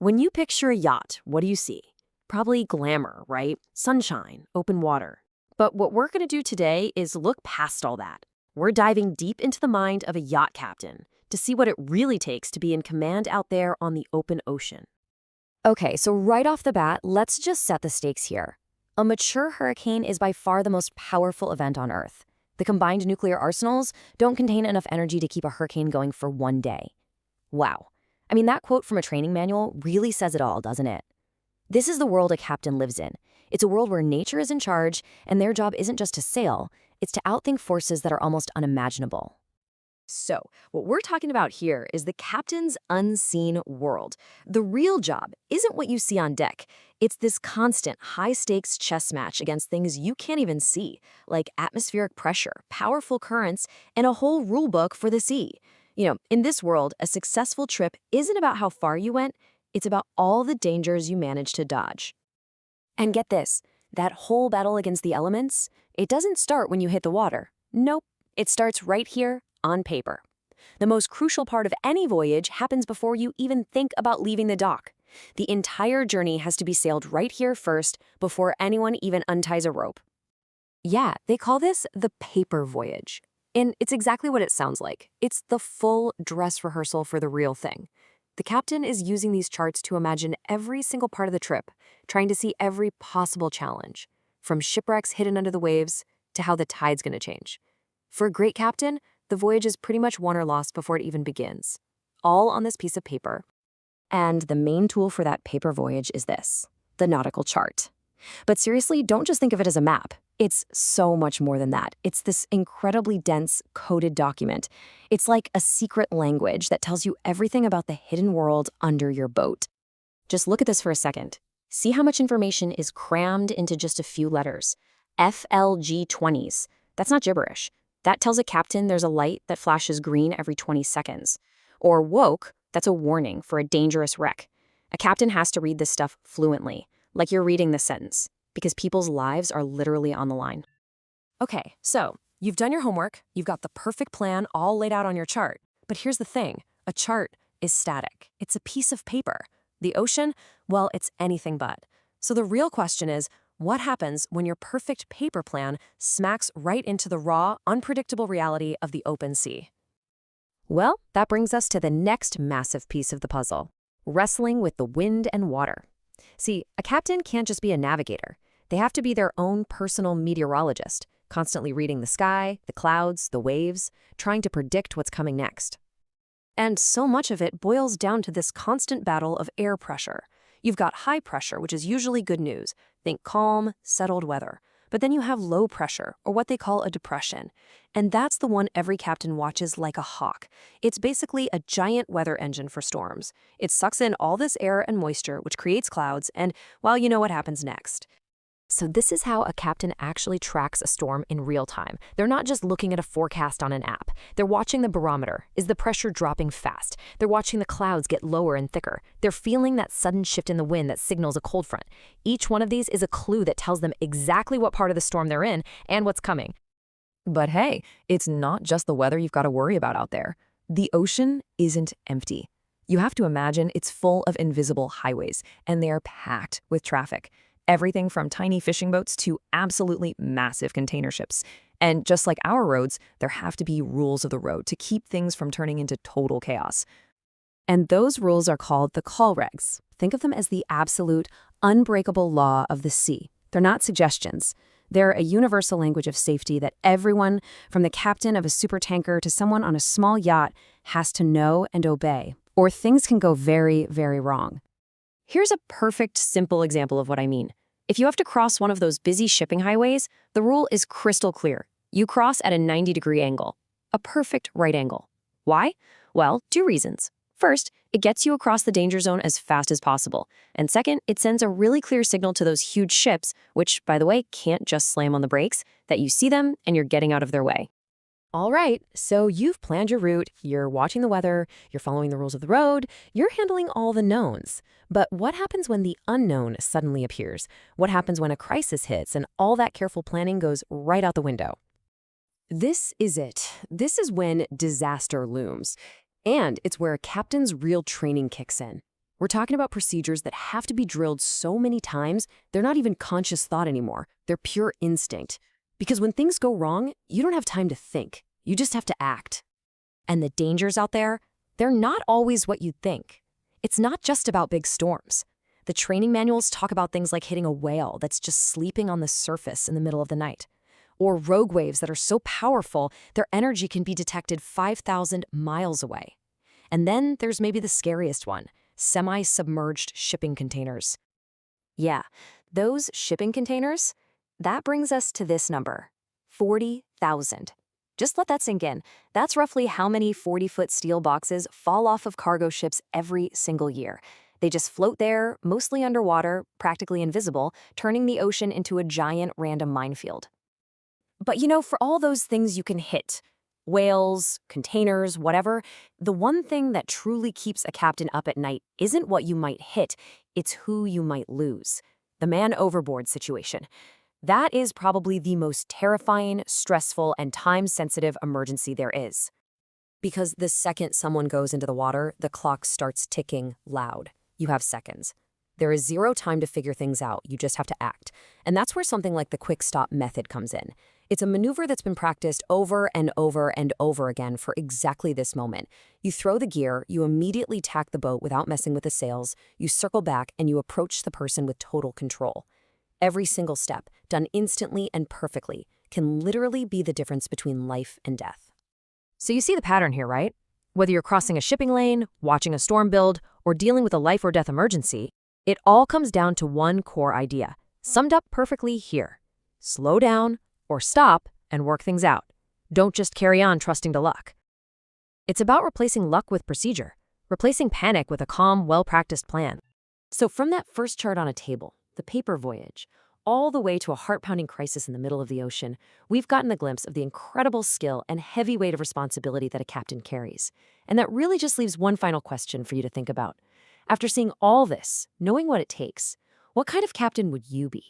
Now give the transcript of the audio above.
When you picture a yacht, what do you see? Probably glamour, right? Sunshine, open water. But what we're going to do today is look past all that. We're diving deep into the mind of a yacht captain to see what it really takes to be in command out there on the open ocean. Okay, so right off the bat, let's just set the stakes here. A mature hurricane is by far the most powerful event on Earth. The combined nuclear arsenals don't contain enough energy to keep a hurricane going for one day. Wow. I mean, that quote from a training manual really says it all, doesn't it? This is the world a captain lives in. It's a world where nature is in charge, and their job isn't just to sail, it's to outthink forces that are almost unimaginable. So, what we're talking about here is the captain's unseen world. The real job isn't what you see on deck. It's this constant, high-stakes chess match against things you can't even see, like atmospheric pressure, powerful currents, and a whole rule book for the sea. In this world, a successful trip isn't about how far you went, it's about all the dangers you managed to dodge. And get this, that whole battle against the elements, it doesn't start when you hit the water. Nope, it starts right here on paper. The most crucial part of any voyage happens before you even think about leaving the dock. The entire journey has to be sailed right here first before anyone even unties a rope. Yeah, they call this the paper voyage. And it's exactly what it sounds like. It's the full dress rehearsal for the real thing. The captain is using these charts to imagine every single part of the trip, trying to see every possible challenge, from shipwrecks hidden under the waves to how the tide's going to change. For a great captain, the voyage is pretty much won or lost before it even begins, all on this piece of paper. And the main tool for that paper voyage is this, the nautical chart. But seriously, don't just think of it as a map. It's so much more than that. It's this incredibly dense, coded document. It's like a secret language that tells you everything about the hidden world under your boat. Just look at this for a second. See how much information is crammed into just a few letters. FLG20s. That's not gibberish. That tells a captain there's a light that flashes green every 20 seconds. Or woke, that's a warning for a dangerous wreck. A captain has to read this stuff fluently, like you're reading this sentence, because people's lives are literally on the line. Okay, so you've done your homework, you've got the perfect plan all laid out on your chart. But here's the thing, a chart is static. It's a piece of paper. The ocean, well, it's anything but. So the real question is, what happens when your perfect paper plan smacks right into the raw, unpredictable reality of the open sea? Well, that brings us to the next massive piece of the puzzle, wrestling with the wind and water. See, a captain can't just be a navigator. They have to be their own personal meteorologist, constantly reading the sky, the clouds, the waves, trying to predict what's coming next. And so much of it boils down to this constant battle of air pressure. You've got high pressure, which is usually good news. Think calm, settled weather. But then you have low pressure, or what they call a depression. And that's the one every captain watches like a hawk. It's basically a giant weather engine for storms. It sucks in all this air and moisture, which creates clouds, and, well, you know what happens next. So this is how a captain actually tracks a storm in real time. They're not just looking at a forecast on an app. They're watching the barometer. Is the pressure dropping fast? They're watching the clouds get lower and thicker. They're feeling that sudden shift in the wind that signals a cold front. Each one of these is a clue that tells them exactly what part of the storm they're in and what's coming. But hey, it's not just the weather you've got to worry about out there. The ocean isn't empty. You have to imagine it's full of invisible highways, and they are packed with traffic. Everything from tiny fishing boats to absolutely massive container ships. And just like our roads, there have to be rules of the road to keep things from turning into total chaos. And those rules are called the call regs. Think of them as the absolute, unbreakable law of the sea. They're not suggestions. They're a universal language of safety that everyone, from the captain of a supertanker to someone on a small yacht, has to know and obey, or things can go very, very wrong. Here's a perfect, simple example of what I mean. If you have to cross one of those busy shipping highways, the rule is crystal clear. You cross at a 90-degree angle, a perfect right angle. Why? Well, 2 reasons. First, it gets you across the danger zone as fast as possible. And second, it sends a really clear signal to those huge ships, which, by the way, can't just slam on the brakes, that you see them and you're getting out of their way. All right, so you've planned your route, you're watching the weather, you're following the rules of the road, you're handling all the knowns. But what happens when the unknown suddenly appears? What happens when a crisis hits and all that careful planning goes right out the window? This is it. This is when disaster looms. And it's where a captain's real training kicks in. We're talking about procedures that have to be drilled so many times, they're not even conscious thought anymore. They're pure instinct. Because when things go wrong, you don't have time to think. You just have to act. And the dangers out there, they're not always what you'd think. It's not just about big storms. The training manuals talk about things like hitting a whale that's just sleeping on the surface in the middle of the night, or rogue waves that are so powerful their energy can be detected 5,000 miles away. And then there's maybe the scariest one, semi-submerged shipping containers. Yeah, those shipping containers, that brings us to this number, 40,000. Just let that sink in. That's roughly how many 40-foot steel boxes fall off of cargo ships every single year. They just float there, mostly underwater, practically invisible, turning the ocean into a giant random minefield. But for all those things you can hit, whales, containers, whatever, the one thing that truly keeps a captain up at night isn't what you might hit, it's who you might lose. The man overboard situation. That is probably the most terrifying, stressful, and time-sensitive emergency there is. Because the second someone goes into the water, the clock starts ticking loud. You have seconds. There is zero time to figure things out, you just have to act. And that's where something like the quick stop method comes in. It's a maneuver that's been practiced over and over and over again for exactly this moment. You throw the gear, you immediately tack the boat without messing with the sails, you circle back, and you approach the person with total control. Every single step, done instantly and perfectly, can literally be the difference between life and death. So you see the pattern here, right? Whether you're crossing a shipping lane, watching a storm build, or dealing with a life or death emergency, it all comes down to one core idea, summed up perfectly here. Slow down, or stop, and work things out. Don't just carry on trusting to luck. It's about replacing luck with procedure, replacing panic with a calm, well-practiced plan. So from that first chart on a table, the paper voyage, all the way to a heart-pounding crisis in the middle of the ocean, we've gotten a glimpse of the incredible skill and heavy weight of responsibility that a captain carries. And that really just leaves one final question for you to think about. After seeing all this, knowing what it takes, what kind of captain would you be?